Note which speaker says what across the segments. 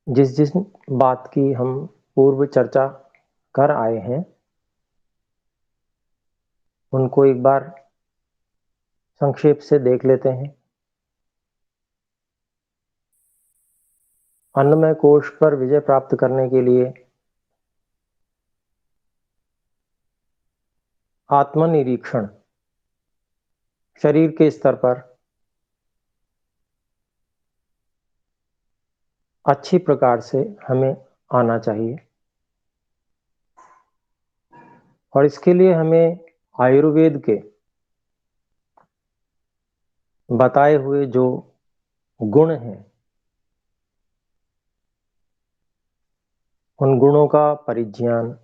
Speaker 1: जिस जिस बात की हम पूर्व चर्चा कर आए हैं, उनको एक बार संक्षेप से देख लेते हैं। अन्नमय कोश पर विजय प्राप्त करने के लिए आत्मनिरीक्षण शरीर के स्तर पर अच्छी प्रकार से हमें आना चाहिए और इसके लिए हमें आयुर्वेद के बताए हुए जो गुण हैं, उन गुणों का परिज्ञान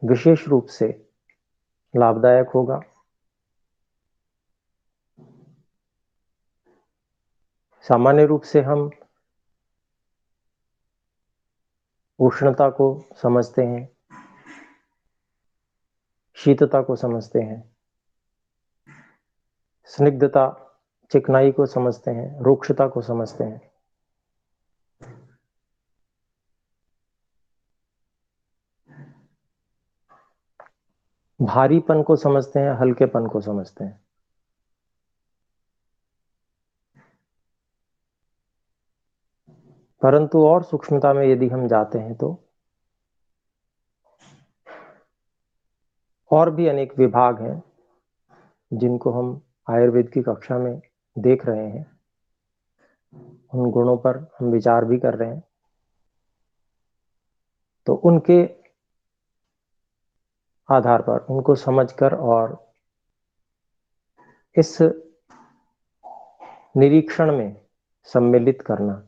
Speaker 1: विशेष रूप से लाभदायक होगा। सामान्य रूप से हम उष्णता को समझते हैं, शीतता को समझते हैं, स्निग्धता चिकनाई को समझते हैं, रुक्षता को समझते हैं। भारीपन को समझते हैं, हल्केपन को समझते हैं। परंतु और सूक्ष्मता में यदि हम जाते हैं तो और भी अनेक विभाग हैं जिनको हम आयुर्वेद की कक्षा में देख रहे हैं। उन गुणों पर हम विचार भी कर रहे हैं। तो उनके आधार पर उनको समझकर और इस निरीक्षण में सम्मिलित करना,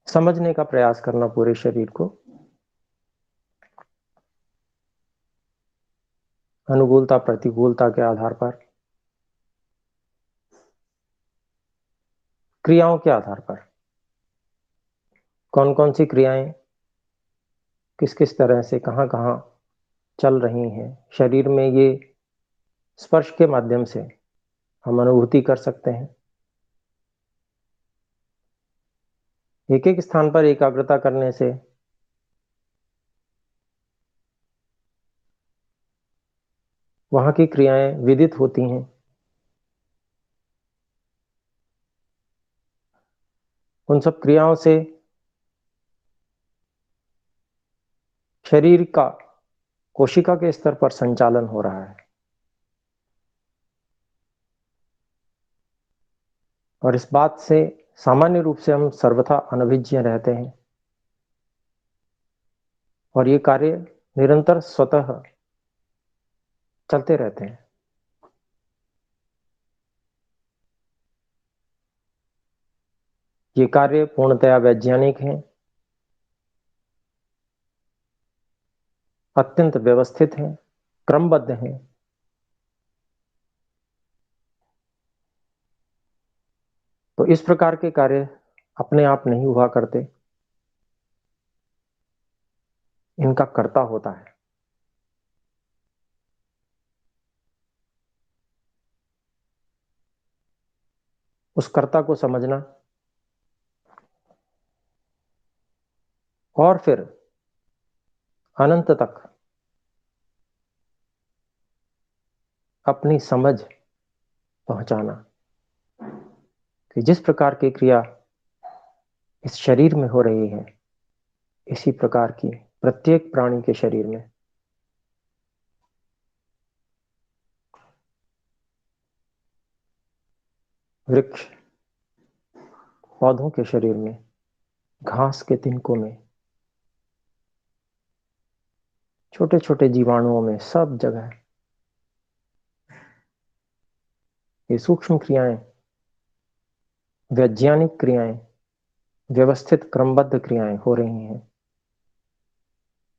Speaker 1: समझने का प्रयास करना पूरे शरीर को, अनुकूलता प्रतिकूलता के आधार पर, क्रियाओं के आधार पर, कौन कौन सी क्रियाएं किस किस तरह से कहां कहां चल रही हैं शरीर में, ये स्पर्श के माध्यम से हम अनुभूति कर सकते हैं। एक एक स्थान पर एकाग्रता करने से वहां की क्रियाएं विदित होती हैं। उन सब क्रियाओं से शरीर का कोशिका के स्तर पर संचालन हो रहा है और इस बात से सामान्य रूप से हम सर्वथा अनभिज्ञ रहते हैं और ये कार्य निरंतर स्वतः चलते रहते हैं। ये कार्य पूर्णतया वैज्ञानिक हैं, अत्यंत व्यवस्थित हैं, क्रमबद्ध हैं। तो इस प्रकार के कार्य अपने आप नहीं हुआ करते, इनका कर्ता होता है। उस कर्ता को समझना और फिर अनंत तक अपनी समझ पहुंचाना कि जिस प्रकार की क्रिया इस शरीर में हो रही है, इसी प्रकार की प्रत्येक प्राणी के शरीर में, वृक्ष पौधों के शरीर में, घास के तिनकों में, छोटे छोटे जीवाणुओं में, सब जगह ये सूक्ष्म क्रियाएं, वैज्ञानिक क्रियाएं, व्यवस्थित क्रमबद्ध क्रियाएं हो रही हैं।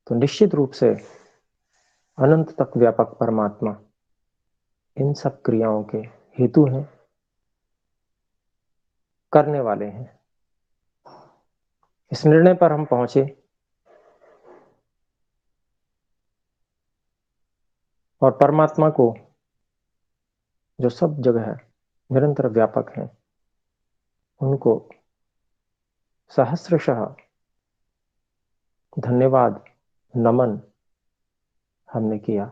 Speaker 1: तो निश्चित रूप से अनंत तक व्यापक परमात्मा इन सब क्रियाओं के हेतु हैं, करने वाले हैं। इस निर्णय पर हम पहुंचे और परमात्मा को जो सब जगह है निरंतर व्यापक हैं, उनको सहस्रशः धन्यवाद, नमन हमने किया।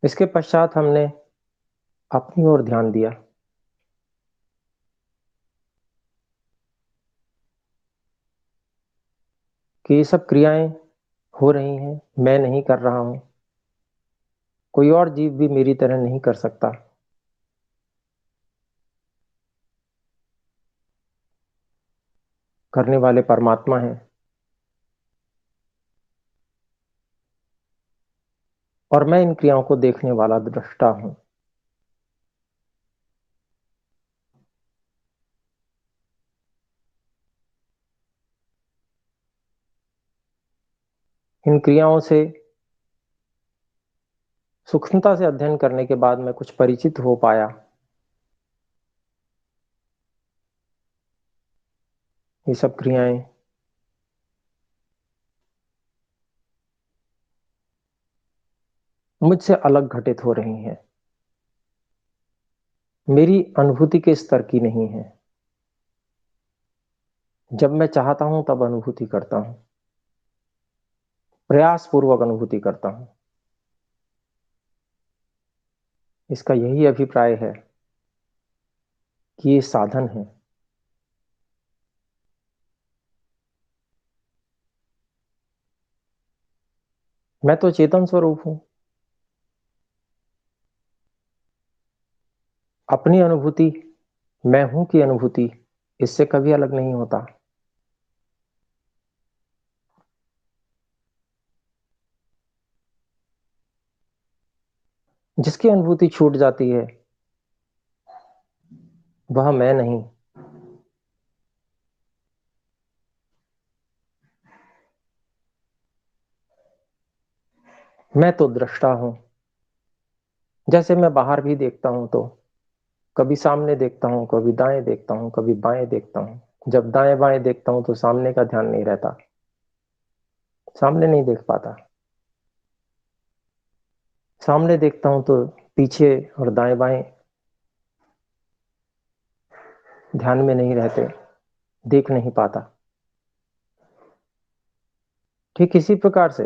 Speaker 1: इसके पश्चात हमने अपनी ओर ध्यान दिया कि ये सब क्रियाएं हो रही हैं, मैं नहीं कर रहा हूं, कोई और जीव भी मेरी तरह नहीं कर सकता। करने वाले परमात्मा हैं और मैं इन क्रियाओं को देखने वाला दृष्टा हूं। इन क्रियाओं से सूक्ष्मता से अध्ययन करने के बाद मैं कुछ परिचित हो पाया। ये सब क्रियाएं मुझसे अलग घटित हो रही हैं, मेरी अनुभूति के स्तर की नहीं है। जब मैं चाहता हूं तब अनुभूति करता हूं, प्रयास पूर्वक अनुभूति करता हूं। इसका यही अभिप्राय है कि ये साधन है। मैं तो चेतन स्वरूप हूं। अपनी अनुभूति, मैं हूं की अनुभूति, इससे कभी अलग नहीं होता। जिसकी अनुभूति छूट जाती है वह मैं नहीं। मैं तो दृष्टा हूं। जैसे मैं बाहर भी देखता हूं तो कभी सामने देखता हूं, कभी दाएं देखता हूं, कभी बाएं देखता हूं। जब दाएं बाएं देखता हूं तो सामने का ध्यान नहीं रहता, सामने नहीं देख पाता। सामने देखता हूं तो पीछे और दाएं बाएं ध्यान में नहीं रहते, देख नहीं पाता। ठीक इसी प्रकार से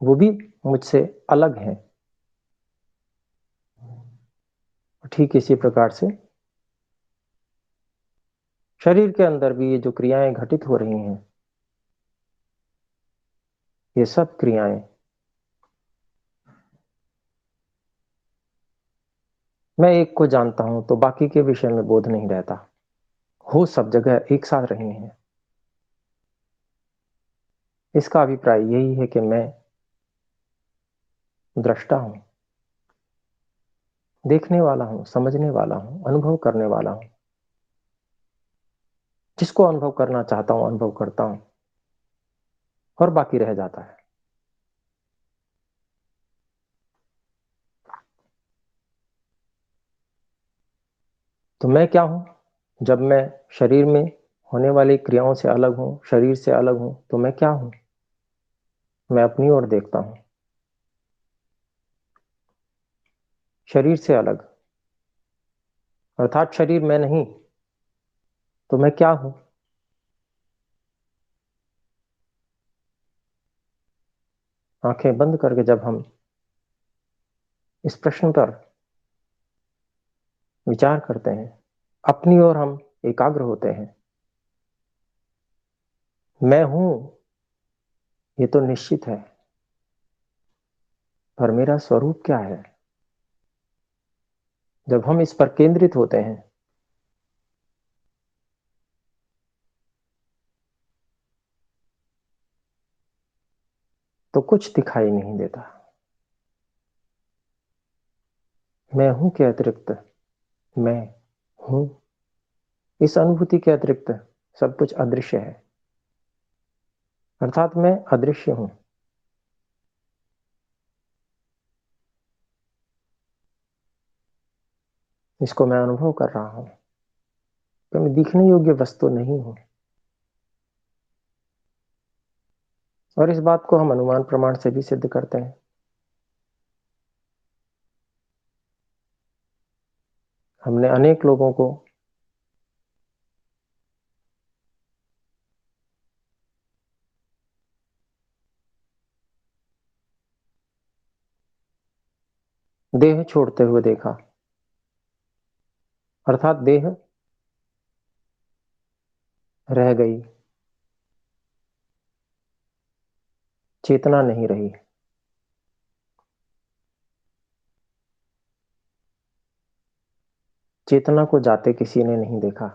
Speaker 1: वो भी मुझसे अलग हैं। ठीक इसी प्रकार से शरीर के अंदर भी ये जो क्रियाएं घटित हो रही हैं, ये सब क्रियाएं मैं एक को जानता हूं तो बाकी के विषय में बोध नहीं रहता। हो सब जगह एक साथ रही हैं। इसका अभिप्राय यही है कि मैं दृष्टा हूं, देखने वाला हूं, समझने वाला हूं, अनुभव करने वाला हूं। जिसको अनुभव करना चाहता हूं अनुभव करता हूं और बाकी रह जाता है। तो मैं क्या हूं? जब मैं शरीर में होने वाली क्रियाओं से अलग हूं, शरीर से अलग हूं, तो मैं क्या हूं? मैं अपनी ओर देखता हूं, शरीर से अलग, अर्थात शरीर मैं नहीं। तो मैं क्या हूं? आंखें बंद करके जब हम इस प्रश्न पर विचार करते हैं, अपनी ओर हम एकाग्र होते हैं। मैं हूं ये तो निश्चित है, पर मेरा स्वरूप क्या है? जब हम इस पर केंद्रित होते हैं तो कुछ दिखाई नहीं देता। मैं हूं के अतिरिक्त मैं हूं, इस अनुभूति के अतिरिक्त सब कुछ अदृश्य है, अर्थात मैं अदृश्य हूं। इसको मैं अनुभव कर रहा हूं, तो मैं दिखने योग्य वस्तु नहीं हूं। और इस बात को हम अनुमान प्रमाण से भी सिद्ध करते हैं। हमने अनेक लोगों को देह छोड़ते हुए देखा, अर्थात देह रह गई, चेतना नहीं रही। चेतना को जाते किसी ने नहीं देखा,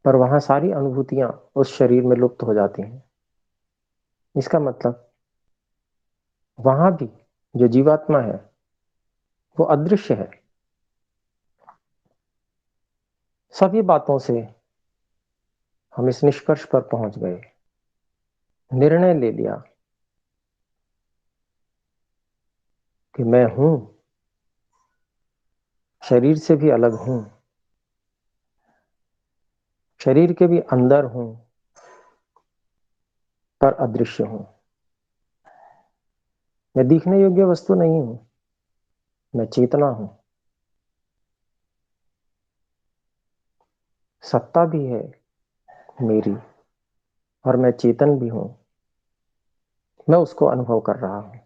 Speaker 1: पर वहां सारी अनुभूतियां उस शरीर में लुप्त हो जाती हैं। इसका मतलब वहां भी जो जीवात्मा है वो अदृश्य है। सभी बातों से हम इस निष्कर्ष पर पहुंच गए, निर्णय ले लिया कि मैं हूं, शरीर से भी अलग हूं, शरीर के भी अंदर हूं, पर अदृश्य हूं। मैं दिखने योग्य वस्तु नहीं हूं, मैं चेतना हूं। सत्ता भी है मेरी, और मैं चेतन भी हूं। मैं उसको अनुभव कर रहा हूं,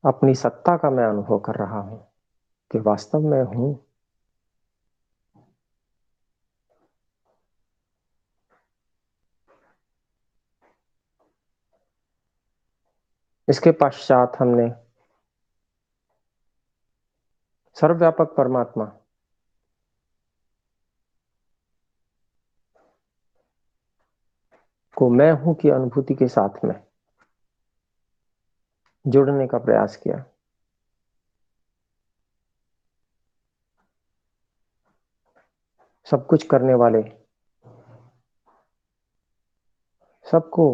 Speaker 1: अपनी सत्ता का मैं अनुभव कर रहा हूं कि वास्तव में हूं। इसके पश्चात हमने सर्वव्यापक परमात्मा को मैं हूं की अनुभूति के साथ में जोड़ने का प्रयास किया। सब कुछ करने वाले, सबको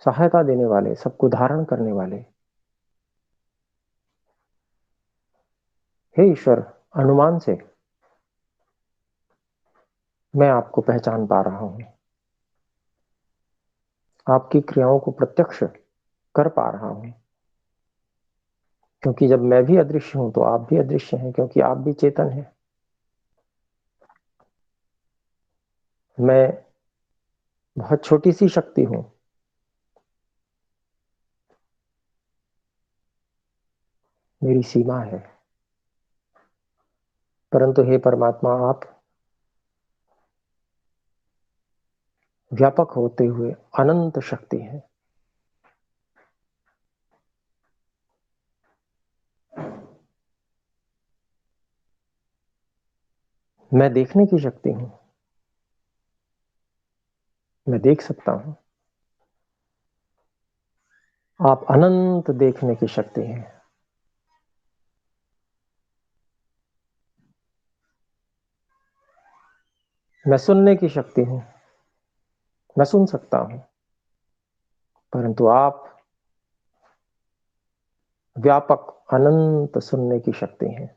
Speaker 1: सहायता देने वाले, सबको धारण करने वाले, हे ईश्वर, अनुमान से मैं आपको पहचान पा रहा हूं, आपकी क्रियाओं को प्रत्यक्ष कर पा रहा हूं। क्योंकि जब मैं भी अदृश्य हूं तो आप भी अदृश्य हैं, क्योंकि आप भी चेतन हैं। मैं बहुत छोटी सी शक्ति हूं, मेरी सीमा है, परंतु हे परमात्मा, आप व्यापक होते हुए अनंत शक्ति हैं। मैं देखने की शक्ति हूं, मैं देख सकता हूं। आप अनंत देखने की शक्ति हैं। मैं सुनने की शक्ति हूं, मैं सुन सकता हूं, परंतु आप व्यापक अनंत सुनने की शक्ति हैं।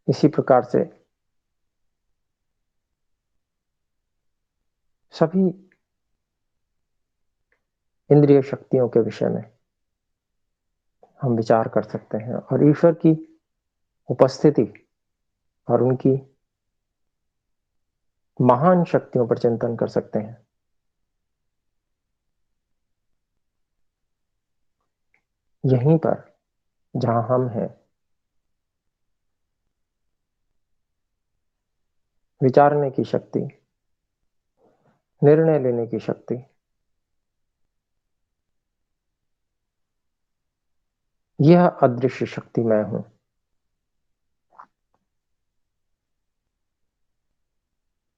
Speaker 1: इसी प्रकार से सभी इंद्रिय शक्तियों के विषय में हम विचार कर सकते हैं और ईश्वर की उपस्थिति और उनकी महान शक्तियों पर चिंतन कर सकते हैं। यहीं पर जहां हम हैं, विचारने की शक्ति, निर्णय लेने की शक्ति, यह अदृश्य शक्ति मैं हूं।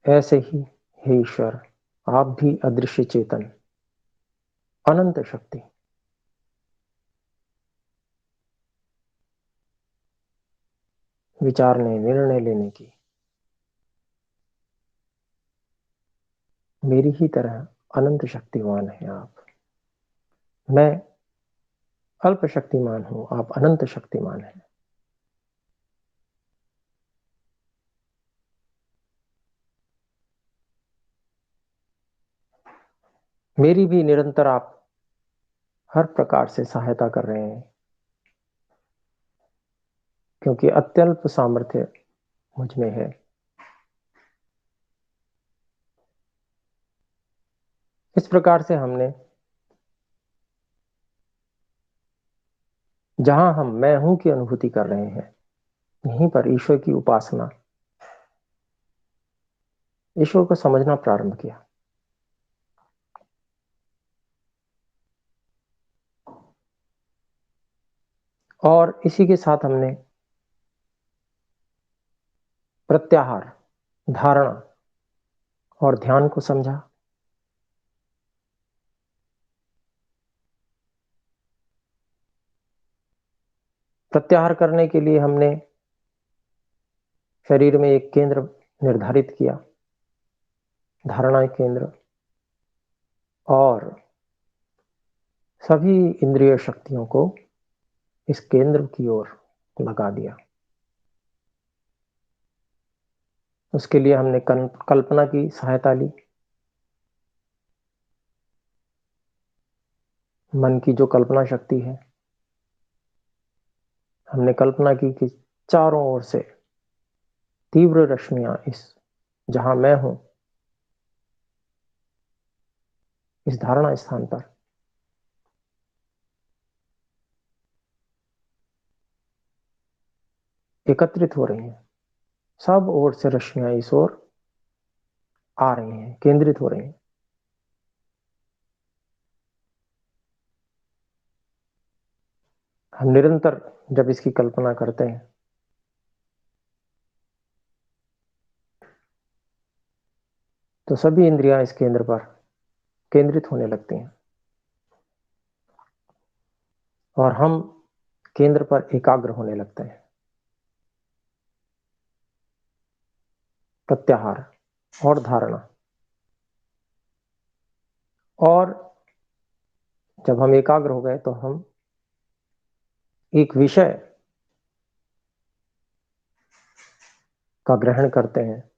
Speaker 1: ऐसे ही हे ईश्वर, आप भी अदृश्य चेतन, अनंत शक्ति, विचारने, निर्णय लेने की मेरी ही तरह अनंत शक्तिमान हैं आप। मैं अल्प शक्तिमान हूं, आप अनंत शक्तिमान हैं। मेरी भी निरंतर आप हर प्रकार से सहायता कर रहे हैं, क्योंकि अत्यल्प सामर्थ्य मुझ में है। इस प्रकार से हमने जहां हम मैं हूं की अनुभूति कर रहे हैं, यहीं पर ईश्वर की उपासना, ईश्वर को समझना प्रारंभ किया। और इसी के साथ हमने प्रत्याहार, धारणा और ध्यान को समझा। प्रत्याहार करने के लिए हमने शरीर में एक केंद्र निर्धारित किया, धारणा केंद्र, और सभी इंद्रिय शक्तियों को इस केंद्र की ओर लगा दिया। उसके लिए हमने कल्पना की सहायता ली। मन की जो कल्पना शक्ति है, हमने कल्पना की कि चारों ओर से तीव्र रश्मियां इस जहां मैं हूं, इस धारणा स्थान पर एकत्रित हो रही हैं। सब ओर से रश्मियां इस ओर आ रही हैं, केंद्रित हो रही हैं। हम निरंतर जब इसकी कल्पना करते हैं, तो सभी इंद्रियां इस केंद्र पर केंद्रित होने लगती हैं और हम केंद्र पर एकाग्र होने लगते हैं। प्रत्याहार और धारणा, और जब हम एकाग्र हो गए तो हम एक विषय का ग्रहण करते हैं,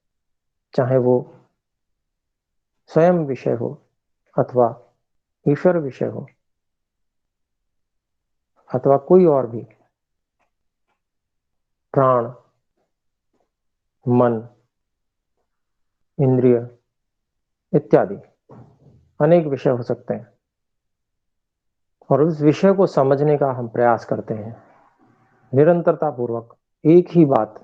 Speaker 1: चाहे वो स्वयं विषय हो अथवा ईश्वर विषय हो अथवा कोई और भी, प्राण, मन, इंद्रिय इत्यादि अनेक विषय हो सकते हैं। और उस विषय को समझने का हम प्रयास करते हैं निरंतरता पूर्वक, एक ही बात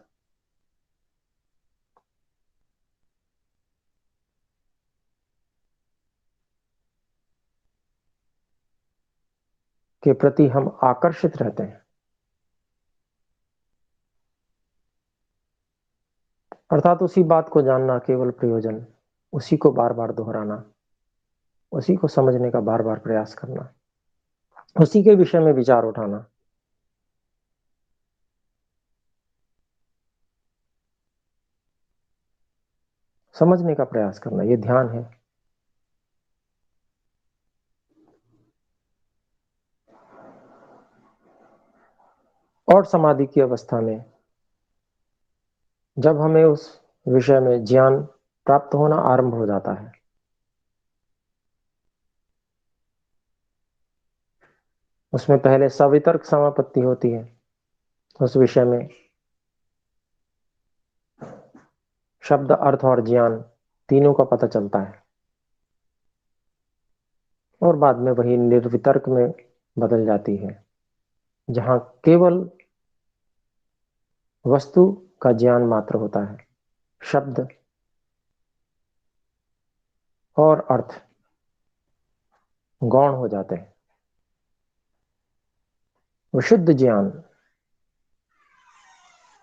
Speaker 1: के प्रति हम आकर्षित रहते हैं। अर्थात उसी बात को जानना केवल प्रयोजन, उसी को बार बार दोहराना, उसी को समझने का बार बार प्रयास करना, उसी के विषय में विचार उठाना, समझने का प्रयास करना, ये ध्यान है। और समाधि की अवस्था में जब हमें उस विषय में ज्ञान प्राप्त होना आरंभ हो जाता है, उसमें पहले सवितर्क समापत्ति होती है। उस विषय में शब्द, अर्थ और ज्ञान तीनों का पता चलता है, और बाद में वही निर्वितर्क में बदल जाती है, जहां केवल वस्तु का ज्ञान मात्र होता है। शब्द और अर्थ गौण हो जाते हैं। विशुद्ध ज्ञान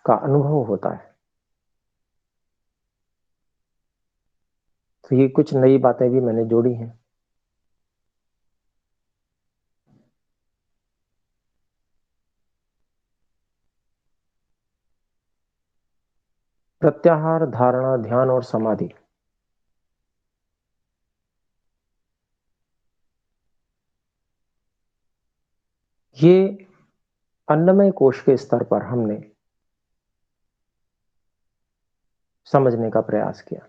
Speaker 1: का अनुभव होता है। तो ये कुछ नई बातें भी मैंने जोड़ी हैं। प्रत्याहार, धारणा, ध्यान और समाधि, ये अन्नमय कोश के स्तर पर हमने समझने का प्रयास किया।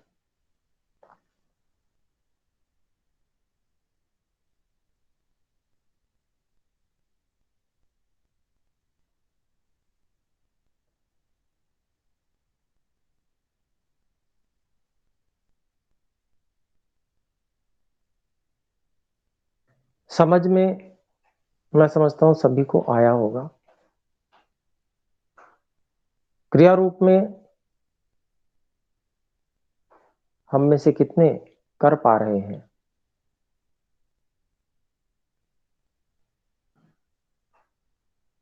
Speaker 1: समझ में मैं समझता हूँ सभी को आया होगा। क्रिया रूप में हम में से कितने कर पा रहे हैं,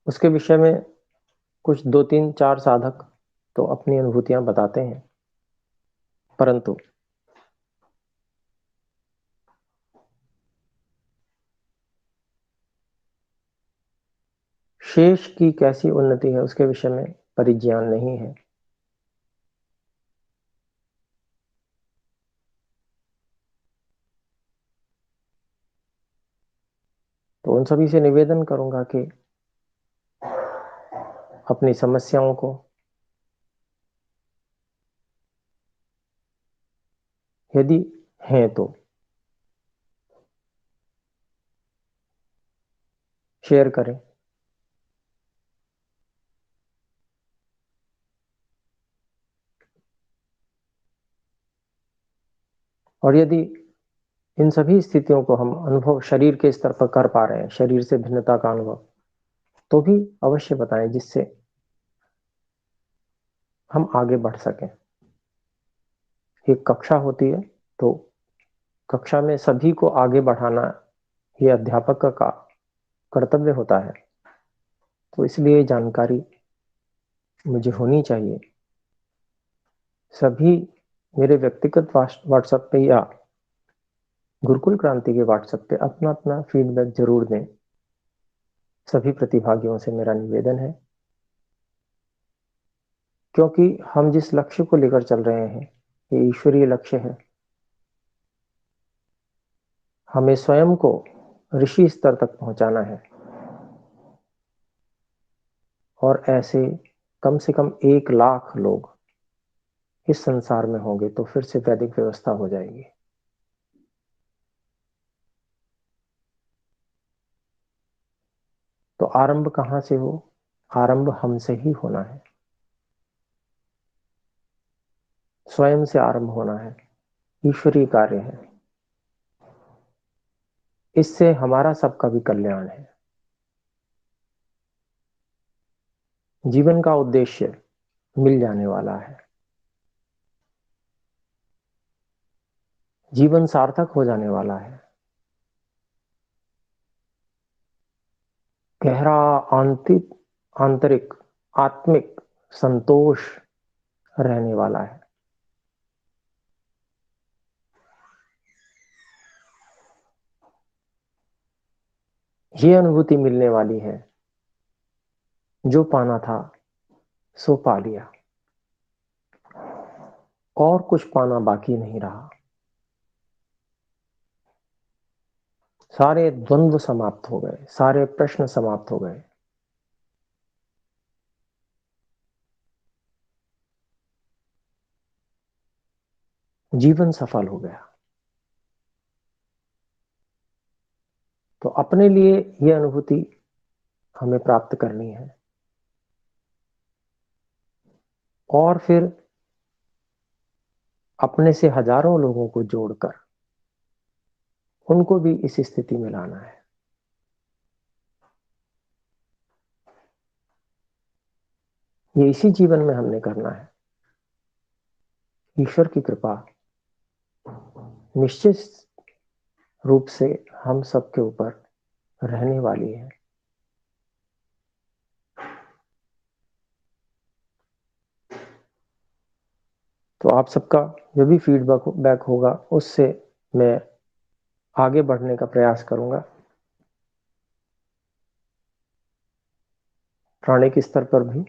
Speaker 1: उसके विषय में कुछ 2 3 4 साधक तो अपनी अनुभूतियां बताते हैं, परंतु शेष की कैसी उन्नति है उसके विषय में परिज्ञान नहीं है। तो उन सभी से निवेदन करूंगा कि अपनी समस्याओं को यदि हैं तो शेयर करें। और यदि इन सभी स्थितियों को हम अनुभव शरीर के स्तर पर कर पा रहे हैं, शरीर से भिन्नता का अनुभव, तो भी अवश्य बताएं, जिससे हम आगे बढ़ सकें। एक कक्षा होती है तो कक्षा में सभी को आगे बढ़ाना ये अध्यापक का कर्तव्य होता है। तो इसलिए जानकारी मुझे होनी चाहिए। सभी मेरे व्यक्तिगत व्हाट्सएप पे या गुरुकुल क्रांति के व्हाट्सएप पे अपना अपना फीडबैक जरूर दें। सभी प्रतिभागियों से मेरा निवेदन है, क्योंकि हम जिस लक्ष्य को लेकर चल रहे हैं ये ईश्वरीय लक्ष्य है। हमें स्वयं को ऋषि स्तर तक पहुंचाना है, और ऐसे कम से कम 1 लाख लोग इस संसार में होंगे तो फिर से वैदिक व्यवस्था हो जाएगी। तो आरंभ कहां से हो? आरंभ हमसे ही होना है, स्वयं से आरंभ होना है। ईश्वरीय कार्य है, इससे हमारा सबका भी कल्याण है। जीवन का उद्देश्य मिल जाने वाला है, जीवन सार्थक हो जाने वाला है। गहरा आंतरिक आंतरिक आत्मिक संतोष रहने वाला है। ये अनुभूति मिलने वाली है, जो पाना था सो पा लिया, और कुछ पाना बाकी नहीं रहा। सारे द्वंद्व समाप्त हो गए, सारे प्रश्न समाप्त हो गए। जीवन सफल हो गया। तो अपने लिए यह अनुभूति हमें प्राप्त करनी है, और फिर अपने से हजारों लोगों को जोड़कर उनको भी इस स्थिति में लाना है। ये इसी जीवन में हमने करना है। ईश्वर की कृपा निश्चित रूप से हम सबके ऊपर रहने वाली है। तो आप सबका जो भी फीडबैक बैक होगा उससे मैं आगे बढ़ने का प्रयास करूंगा। प्राणिक स्तर पर भी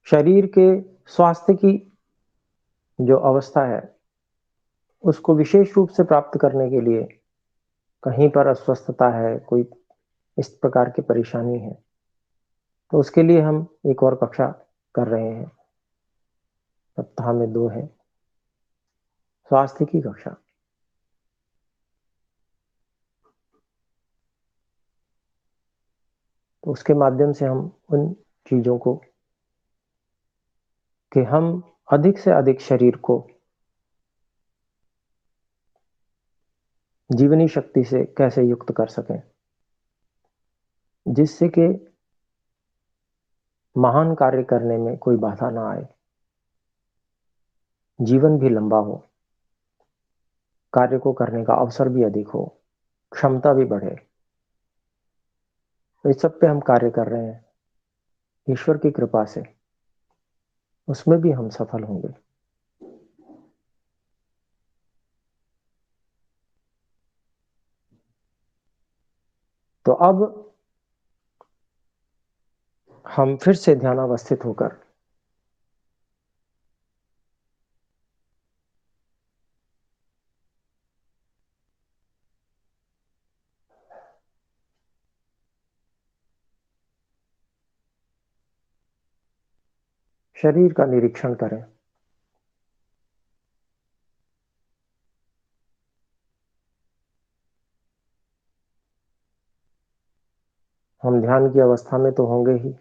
Speaker 1: शरीर के स्वास्थ्य की जो अवस्था है उसको विशेष रूप से प्राप्त करने के लिए कहीं पर अस्वस्थता है, कोई इस प्रकार की परेशानी है, तो उसके लिए हम एक और कक्षा कर रहे हैं। सप्ताह में 2 है, स्वास्थ्य की कक्षा। तो उसके माध्यम से हम उन चीज़ों को कि हम अधिक से अधिक शरीर को जीवनी शक्ति से कैसे युक्त कर सकें, जिससे कि महान कार्य करने में कोई बाधा ना आए, जीवन भी लंबा हो, कार्य को करने का अवसर भी अधिक हो, क्षमता भी बढ़े। तो इस सब पे हम कार्य कर रहे हैं, ईश्वर की कृपा से उसमें भी हम सफल होंगे। तो अब हम फिर से ध्यानावस्थित होकर शरीर का निरीक्षण करें। हम ध्यान की अवस्था में तो होंगे ही,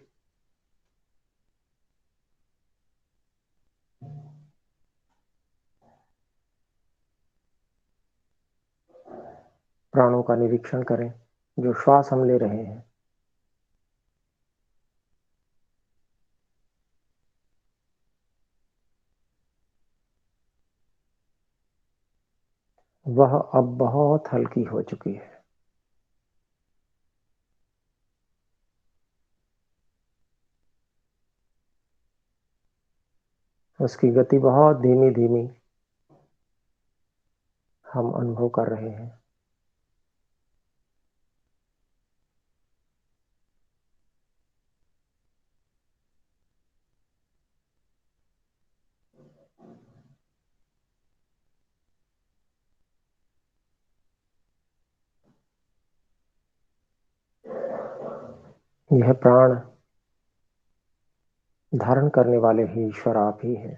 Speaker 1: प्राणों का निरीक्षण करें, जो श्वास हम ले रहे हैं। वह अब बहुत हल्की हो चुकी है। उसकी गति बहुत धीमी धीमी हम अनुभव कर रहे हैं। यह प्राण धारण करने वाले ही ईश्वर आप ही हैं।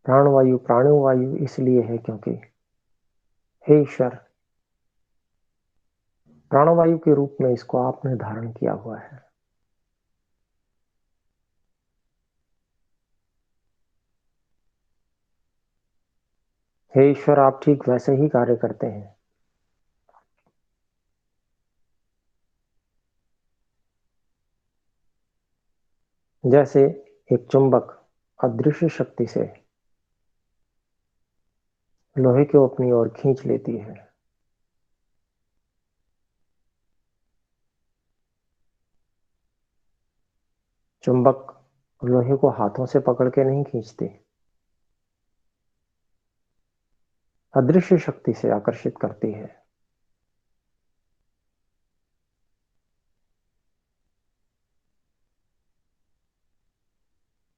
Speaker 1: प्राणवायु प्राणवायु इसलिए है क्योंकि हे ईश्वर, प्राणवायु के रूप में इसको आपने धारण किया हुआ है। हे ईश्वर, आप ठीक वैसे ही कार्य करते हैं जैसे एक चुंबक अदृश्य शक्ति से लोहे को अपनी ओर खींच लेती है। चुंबक लोहे को हाथों से पकड़ के नहीं खींचती, अदृश्य शक्ति से आकर्षित करती है।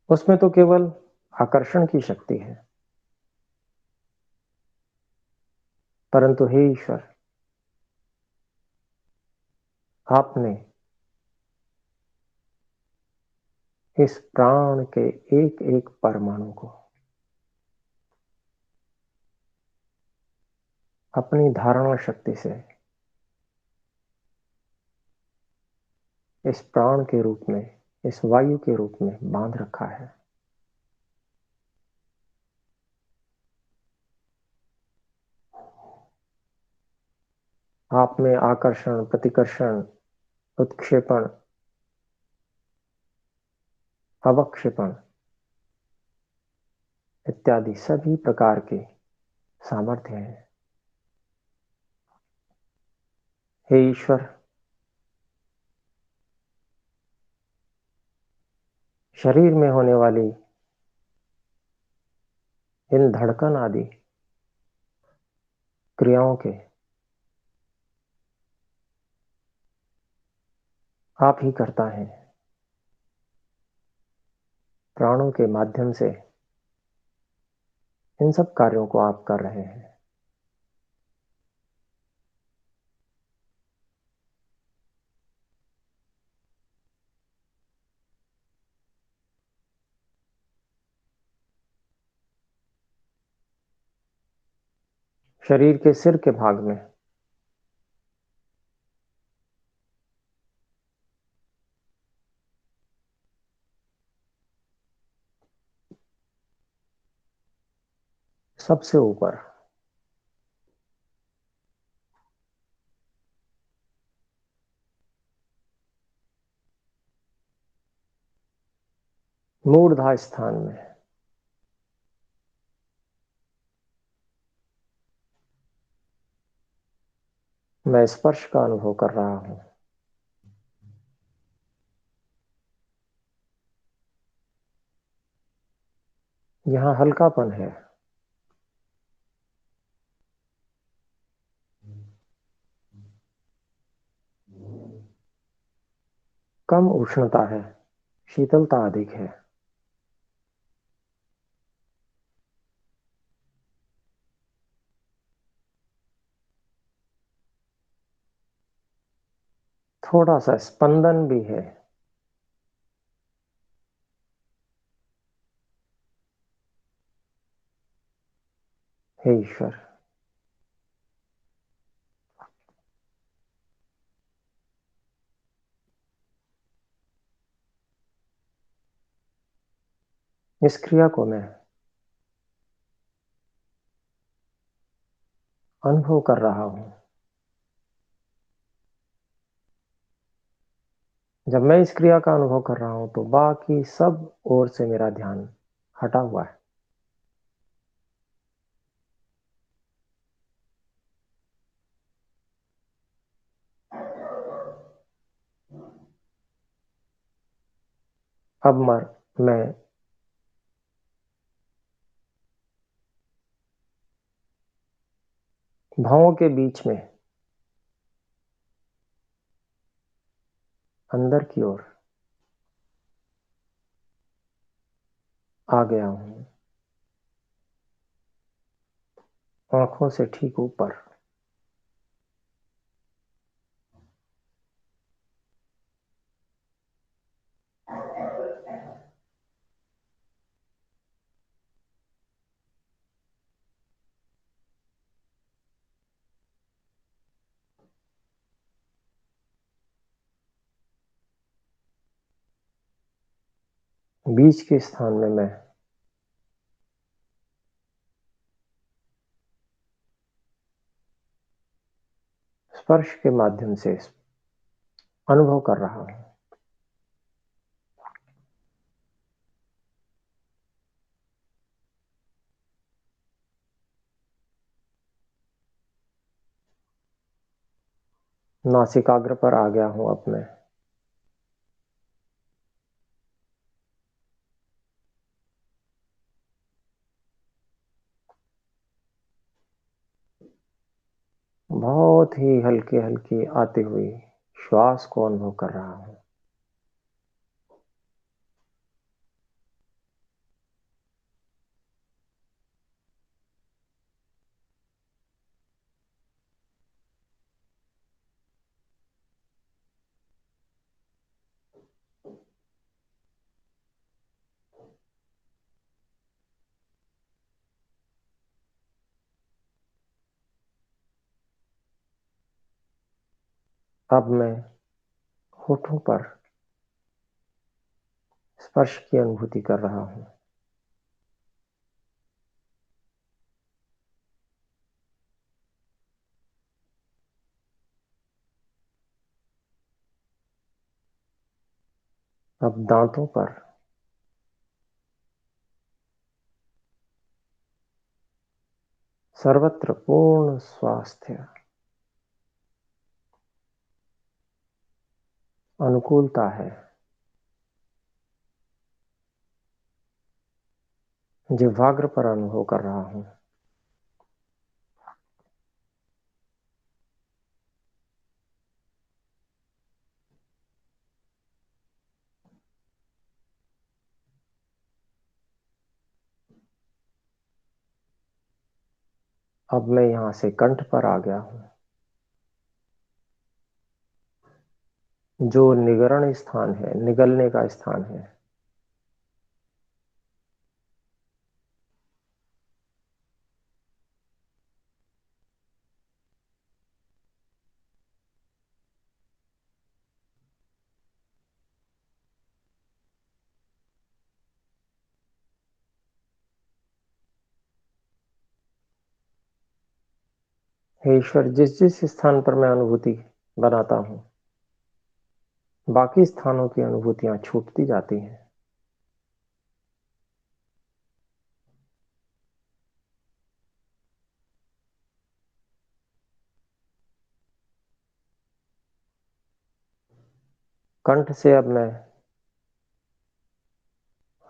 Speaker 1: उसमें तो केवल आकर्षण की शक्ति है, परंतु हे ईश्वर, आपने इस प्राण के एक एक परमाणु को अपनी धारणा शक्ति से इस प्राण के रूप में, इस वायु के रूप में बांध रखा है। आप में आकर्षण, प्रतिकर्षण, उत्क्षेपण, अवक्षेपण इत्यादि सभी प्रकार के सामर्थ्य हैं। हे ईश्वर, शरीर में होने वाली इन धड़कन आदि क्रियाओं के आप ही करता है। प्राणों के माध्यम से इन सब कार्यों को आप कर रहे हैं। शरीर के सिर के भाग में सबसे ऊपर मूर्धा स्थान में मैं स्पर्श का अनुभव कर रहा हूं। यहां हल्कापन है, कम उष्णता है, शीतलता अधिक है। थोड़ा सा स्पंदन भी है। हे ईश्वर, इस क्रिया को मैं अनुभव कर रहा हूं। जब मैं इस क्रिया का अनुभव कर रहा हूं तो बाकी सब ओर से मेरा ध्यान हटा हुआ है। अब मैं भावों के बीच में अंदर की ओर आ गया हूं, आंखों से ठीक ऊपर। बीच के स्थान में मैं स्पर्श के माध्यम से अनुभव कर रहा हूं। नासिकाग्र पर आ गया हूं अब मैं। बहुत ही हल्की हल्की आती हुई श्वास को अनुभव कर रहा हूं। अब मैं होठों पर स्पर्श की अनुभूति कर रहा हूं। अब दांतों पर सर्वत्र पूर्ण स्वास्थ्य, अनुकूलता है। जिह्वाग्र पर अनुभव कर रहा हूं। अब मैं यहां से कंठ पर आ गया हूं, जो निगरण स्थान है, निगलने का स्थान है। हे ईश्वर, जिस जिस स्थान पर मैं अनुभूति बनाता हूं, बाकी स्थानों की अनुभूतियां छूटती जाती हैं। कंठ से अब मैं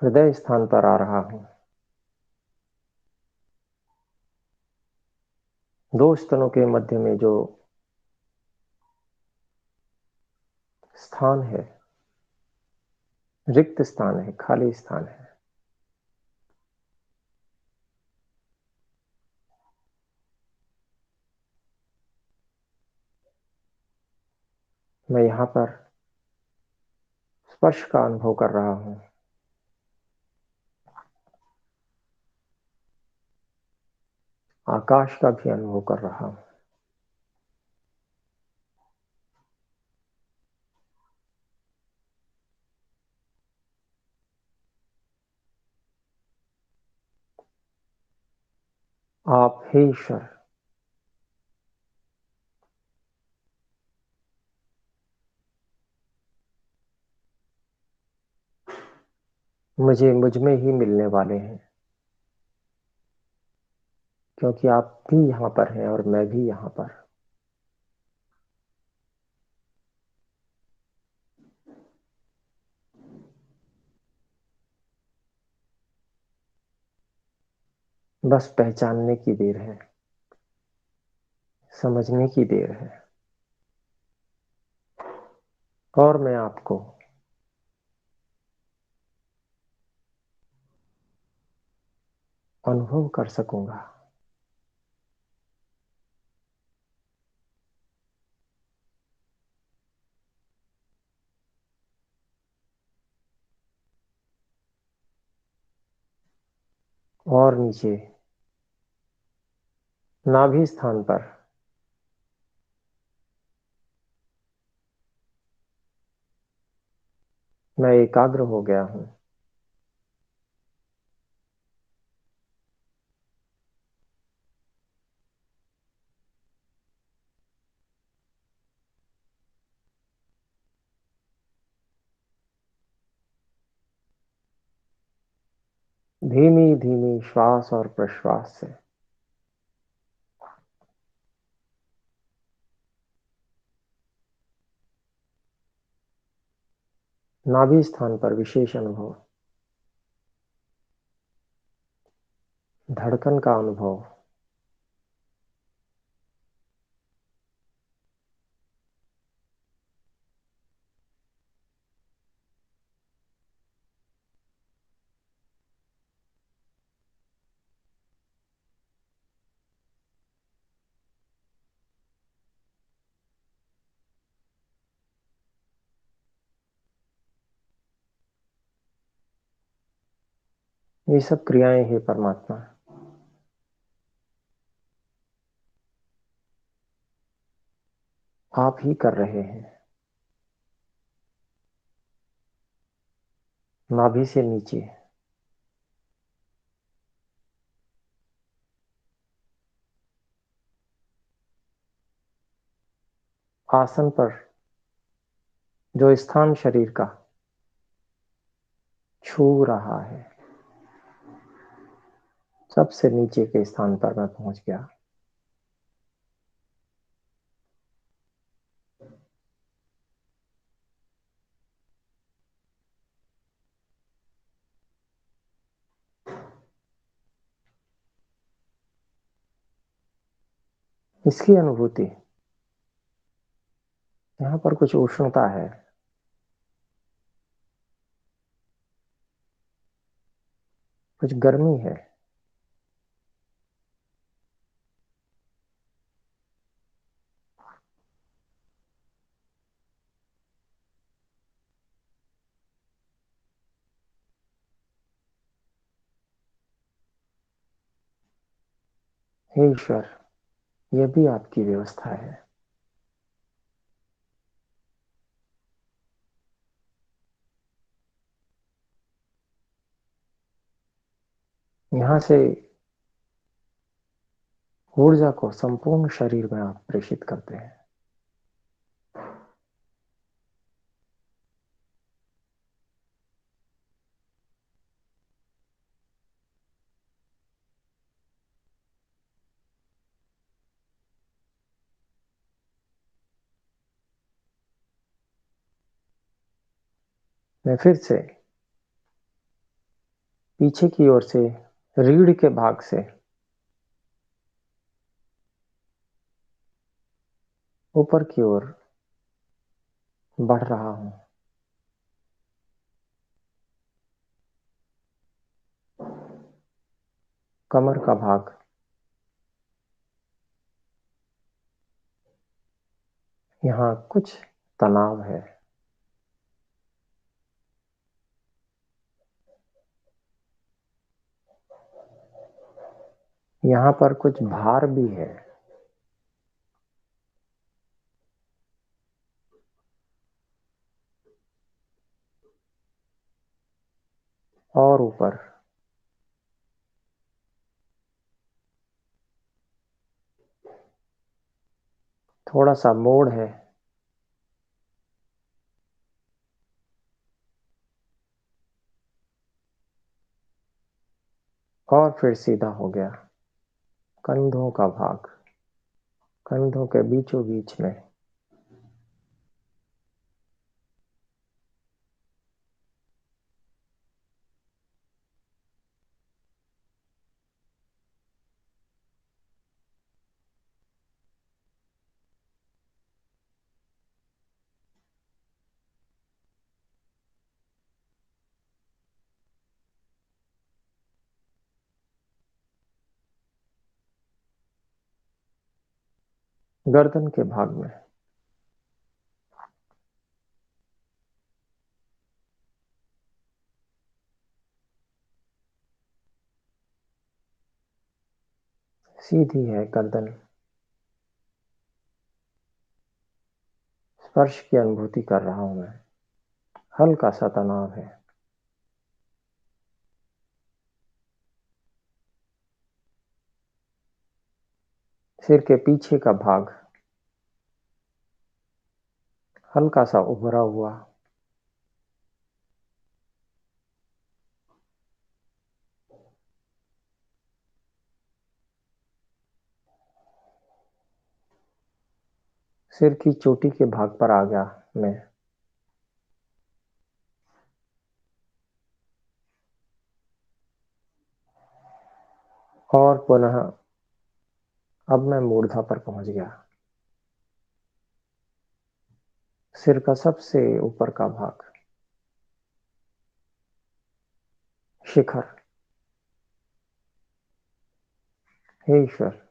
Speaker 1: हृदय स्थान पर आ रहा हूं। दो स्तनों के मध्य में जो स्थान है, रिक्त स्थान है, खाली स्थान है, मैं यहां पर स्पर्श का अनुभव कर रहा हूं। आकाश का भी अनुभव कर रहा हूं। आप हे ईश्वर, मुझे मुझ में ही मिलने वाले हैं, क्योंकि आप भी यहां पर हैं और मैं भी यहां पर। बस पहचानने की देर है, समझने की देर है, और मैं आपको अनुभव कर सकूंगा। और नीचे नाभि स्थान पर मैं एकाग्र हो गया हूं। धीमी धीमी श्वास और प्रश्वास से नाभि स्थान पर विशेष अनुभव, धड़कन का अनुभव, ये सब क्रियाएं हैं परमात्मा, आप ही कर रहे हैं। नाभि से नीचे आसन पर जो स्थान शरीर का छू रहा है, सबसे नीचे के स्थान पर मैं पहुंच गया। इसकी अनुभूति, यहाँ पर कुछ उष्णता है, कुछ गर्मी है, हे ईश्वर, यह भी आपकी व्यवस्था है। यहां से ऊर्जा को संपूर्ण शरीर में आप प्रेषित करते हैं। मैं फिर से पीछे की ओर से रीढ़ के भाग से ऊपर की ओर बढ़ रहा हूं। कमर का भाग, यहाँ कुछ तनाव है। यहाँ पर कुछ भार भी है। और ऊपर थोड़ा सा मोड़ है। और फिर सीधा हो गया। कंधों का भाग, कंधों के बीचों बीच में गर्दन के भाग में। सीधी है गर्दन। स्पर्श की अनुभूति कर रहा हूं मैं। हल्का सा तनाव है। सिर के पीछे का भाग हल्का सा उभरा हुआ। सिर की चोटी के भाग पर आ गया मैं। और पुनः अब मैं मूर्धा पर पहुंच गया। सिर का सबसे ऊपर का भाग, शिखर। हे ईश्वर,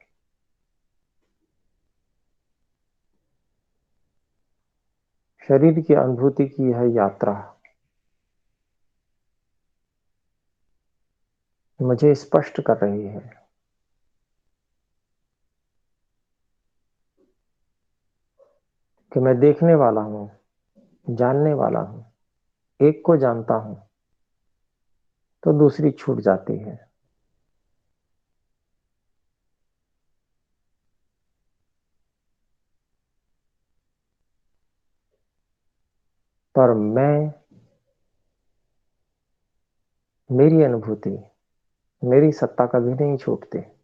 Speaker 1: शरीर की अनुभूति की यह यात्रा मुझे स्पष्ट कर रही है कि मैं देखने वाला हूं, जानने वाला हूं। एक को जानता हूं तो दूसरी छूट जाती है। पर मैं, मेरी अनुभूति, मेरी सत्ता कभी नहीं छूटती।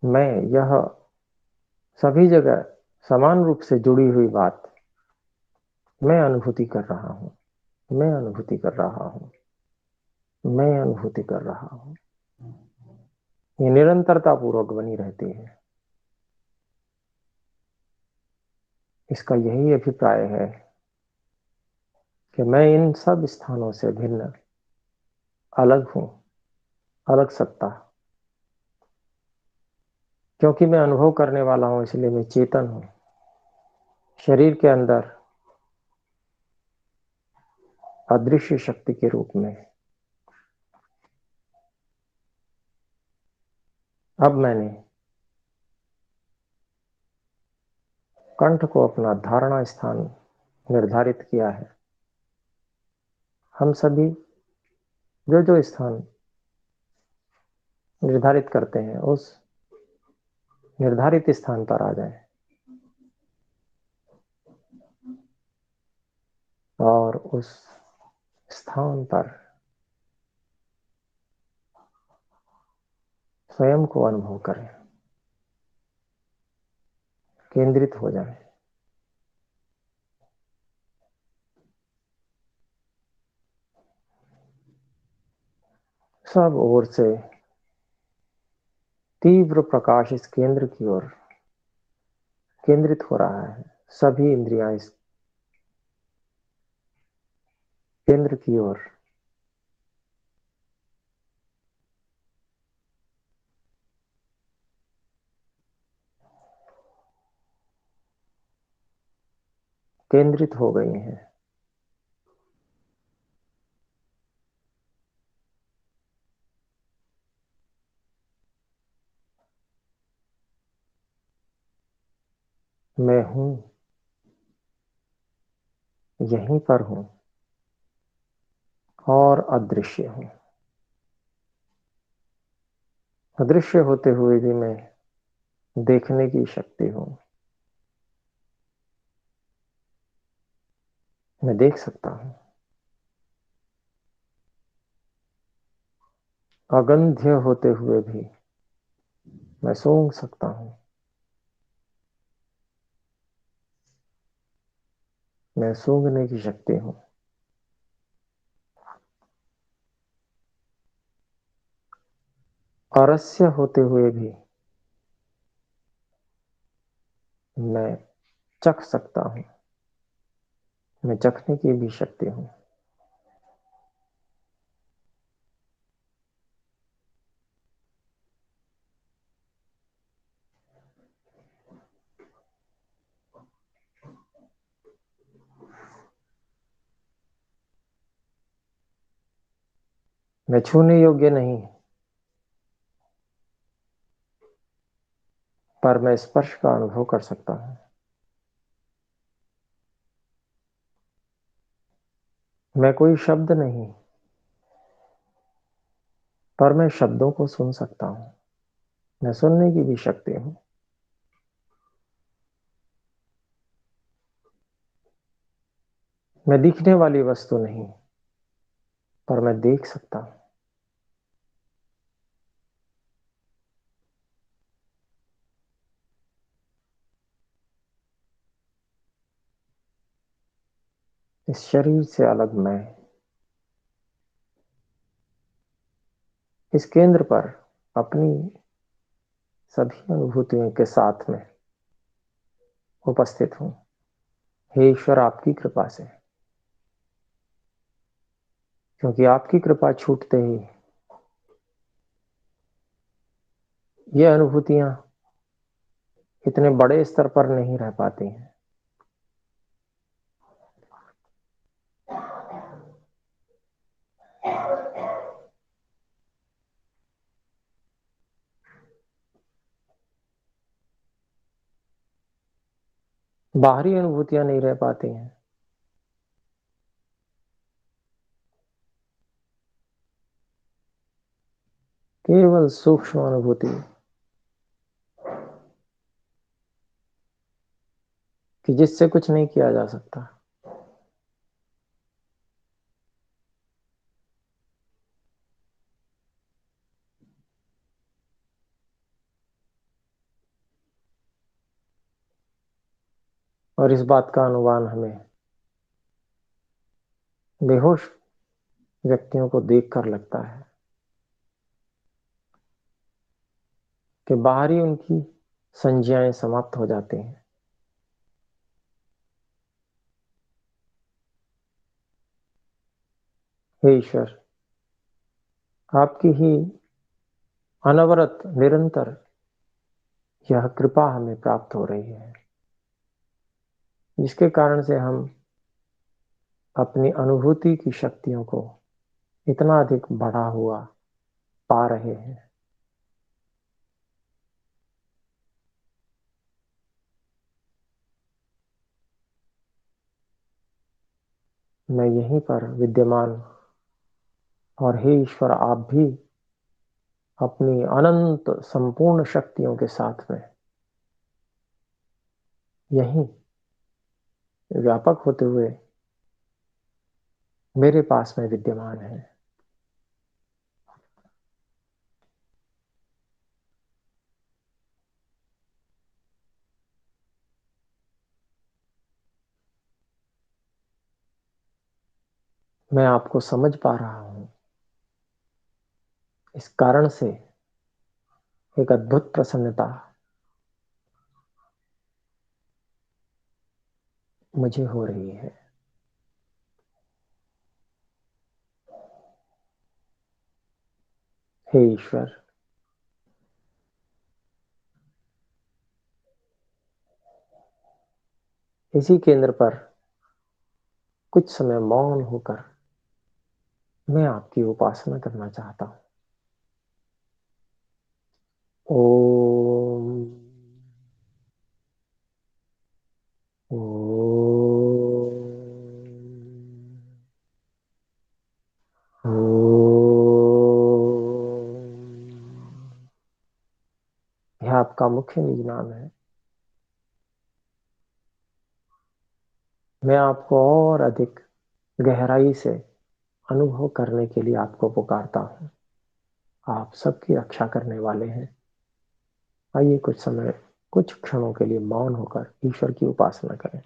Speaker 1: मैं यह सभी जगह समान रूप से जुड़ी हुई बात मैं अनुभूति कर रहा हूं। मैं अनुभूति कर रहा हूं। मैं अनुभूति कर रहा हूं। ये निरंतरता पूर्वक बनी रहती है। इसका यही अभिप्राय है कि मैं इन सब स्थानों से भिन्न, अलग हूं, अलग सत्ता। क्योंकि मैं अनुभव करने वाला हूं इसलिए मैं चेतन हूं। शरीर के अंदर अदृश्य शक्ति के रूप में अब मैंने कंठ को अपना धारणा स्थान निर्धारित किया है। हम सभी जो जो स्थान निर्धारित करते हैं उस निर्धारित स्थान पर आ जाएं और उस स्थान पर स्वयं को अनुभव करें, केंद्रित हो जाएं। सब ओर से तीव्र प्रकाश इस केंद्र की ओर केंद्रित हो रहा है। सभी इंद्रियां इस केंद्र की ओर केंद्रित हो गई हैं। मैं हूं, यहीं पर हूं और अदृश्य हूं। अदृश्य होते हुए भी मैं देखने की शक्ति हूं। मैं देख सकता हूं। अगंध्य होते हुए भी मैं सूंघ सकता हूं। मैं सूंघने की शक्ति हूं। अरस्य होते हुए भी मैं चख सकता हूं। मैं चखने की भी शक्ति हूं। मैं छूने योग्य नहीं, पर मैं स्पर्श का अनुभव कर सकता हूं। मैं कोई शब्द नहीं, पर मैं शब्दों को सुन सकता हूं। मैं सुनने की भी शक्ति हूं। मैं दिखने वाली वस्तु नहीं, पर मैं देख सकता हूं। इस शरीर से अलग मैं इस केंद्र पर अपनी सभी अनुभूतियों के साथ में उपस्थित हूं। हे ईश्वर, आपकी कृपा से, क्योंकि आपकी कृपा छूटते ही ये अनुभूतियां इतने बड़े स्तर पर नहीं रह पाती हैं। बाहरी अनुभूतियां नहीं रह पाती हैं। केवल सूक्ष्म अनुभूति कि जिससे कुछ नहीं किया जा सकता। और इस बात का अनुमान हमें बेहोश व्यक्तियों को देखकर लगता है कि बाहरी उनकी संज्ञाएं समाप्त हो जाती हैं। हे ईश्वर, आपकी ही अनवरत निरंतर यह कृपा हमें प्राप्त हो रही है, जिसके कारण से हम अपनी अनुभूति की शक्तियों को इतना अधिक बढ़ा हुआ पा रहे हैं। मैं यहीं पर विद्यमान, और हे ईश्वर आप भी अपनी अनंत संपूर्ण शक्तियों के साथ में यहीं व्यापक होते हुए मेरे पास में विद्यमान है। मैं आपको समझ पा रहा हूं। इस कारण से एक अद्भुत प्रसन्नता मुझे हो रही है। हे ईश्वर, इसी केंद्र पर कुछ समय मौन होकर मैं आपकी उपासना करना चाहता हूं। ओम। ओम। ओम। यह आपका मुख्य निज नाम है। मैं आपको और अधिक गहराई से अनुभव करने के लिए आपको पुकारता हूं। आप सबकी रक्षा करने वाले हैं। आइए कुछ समय, कुछ क्षणों के लिए मौन होकर ईश्वर की उपासना करें।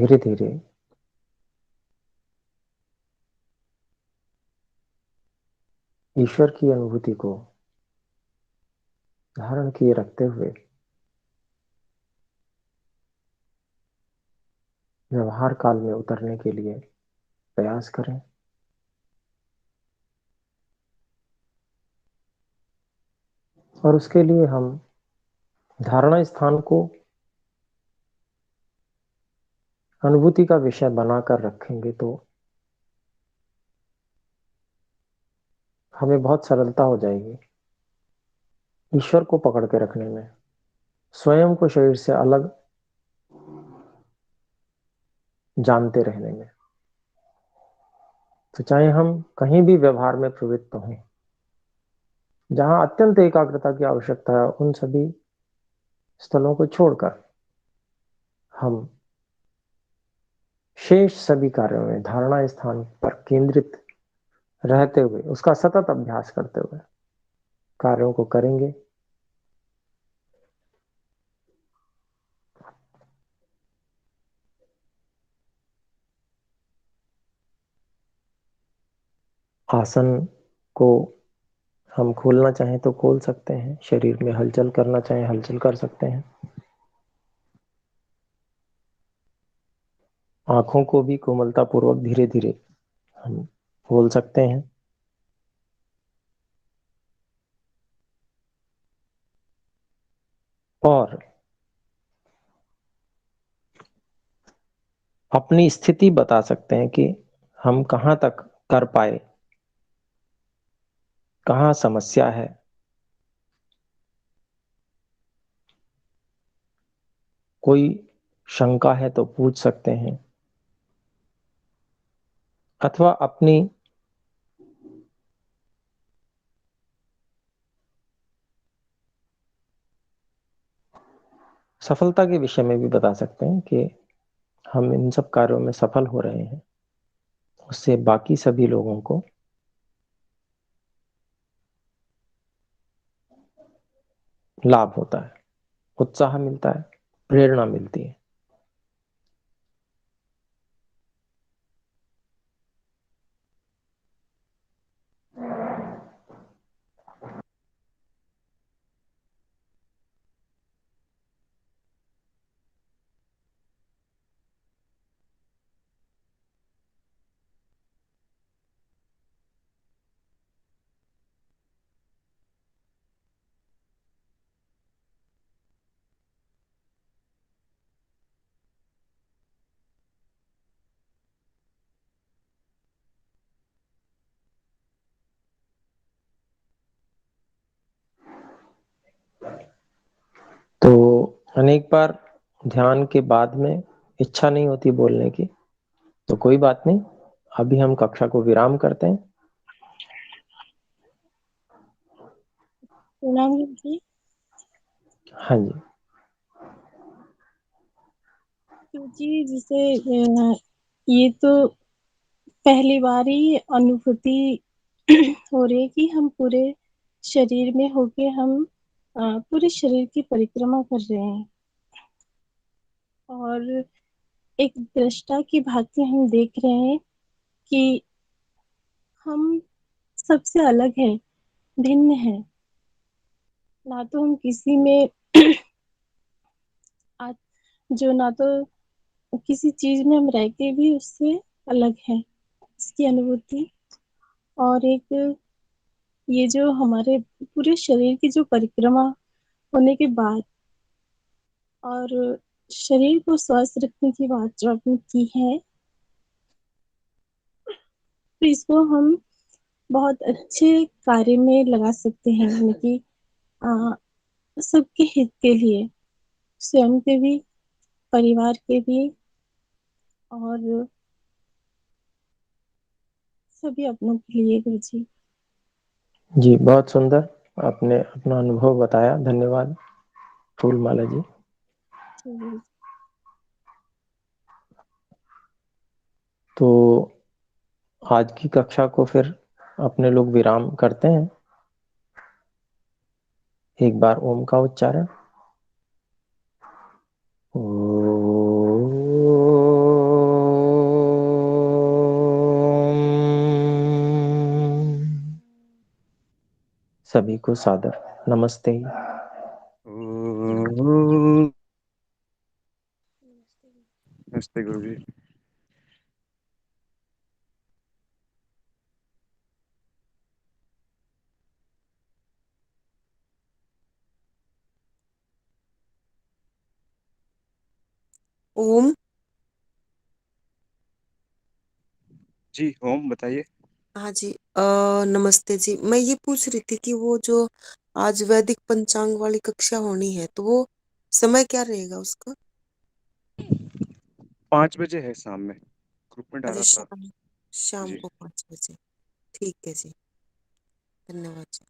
Speaker 1: धीरे धीरे ईश्वर की अनुभूति को धारण किए रखते हुए व्यवहार काल में उतरने के लिए प्रयास करें। और उसके लिए हम धारणा स्थान को अनुभूति का विषय बनाकर रखेंगे तो हमें बहुत सरलता हो जाएगी ईश्वर को पकड़ के रखने में, स्वयं को शरीर से अलग जानते रहने में। तो चाहे हम कहीं भी व्यवहार में प्रवृत्त हों, जहां अत्यंत एकाग्रता की आवश्यकता है, उन सभी स्थलों को छोड़कर हम शेष सभी कार्यों में धारणा स्थान पर केंद्रित रहते हुए, उसका सतत अभ्यास करते हुए कार्यों को करेंगे। आसन को हम खोलना चाहें तो खोल सकते हैं, शरीर में हलचल करना चाहें हलचल कर सकते हैं। आंखों को भी कोमलता पूर्वक धीरे धीरे हम खोल सकते हैं। और अपनी स्थिति बता सकते हैं कि हम कहाँ तक कर पाए, कहाँ समस्या है। कोई शंका है तो पूछ सकते हैं, अथवा अपनी सफलता के विषय में भी बता सकते हैं कि हम इन सब कार्यों में सफल हो रहे हैं, उससे बाकी सभी लोगों को लाभ होता है, उत्साह मिलता है, प्रेरणा मिलती है। तो अनेक बार ध्यान के बाद में इच्छा नहीं होती बोलने की, तो कोई बात नहीं, अभी हम कक्षा को विराम करते हैं।
Speaker 2: प्रणाम जी।
Speaker 1: हाँ जी।
Speaker 2: जी जिसे ये तो पहली बार ही अनुभूति हो रही है कि हम पूरे शरीर में होके हम पूरे शरीर की परिक्रमा कर रहे हैं और एक दृष्टा की भांति हम देख रहे हैं कि हम सबसे अलग हैं, भिन्न हैं। ना तो हम किसी में जो ना तो किसी चीज में हम रह के भी उससे अलग है, इसकी अनुभूति। और एक ये जो हमारे पूरे शरीर की जो परिक्रमा होने के बाद और शरीर को स्वस्थ रखने की बात जो आपने की है, तो इसको हम बहुत अच्छे कार्य में लगा सकते हैं, यानी कि सबके हित के लिए, स्वयं के भी, परिवार के भी और सभी अपनों के लिए। गुरु जी।
Speaker 1: जी बहुत सुंदर, आपने अपना अनुभव बताया, धन्यवाद फूलमाला जी।
Speaker 2: जी।
Speaker 1: तो आज की कक्षा को फिर अपने लोग विराम करते हैं। एक बार ओम का उच्चारण। ओ सभी को सादर नमस्ते।
Speaker 3: ओम। नमस्ते गुरु जी।
Speaker 4: ओम।
Speaker 3: जी ओम बताइए।
Speaker 4: हाँ जी। नमस्ते जी, मैं ये पूछ रही थी कि वो जो आज वैदिक पंचांग वाली कक्षा होनी है तो वो समय क्या रहेगा उसका?
Speaker 3: 5 बजे है शाम में, ग्रुप में
Speaker 4: अच्छा,
Speaker 3: डाला था।
Speaker 4: शाम शाम
Speaker 3: जी।
Speaker 4: को 5 बजे। ठीक है जी, धन्यवाद जी।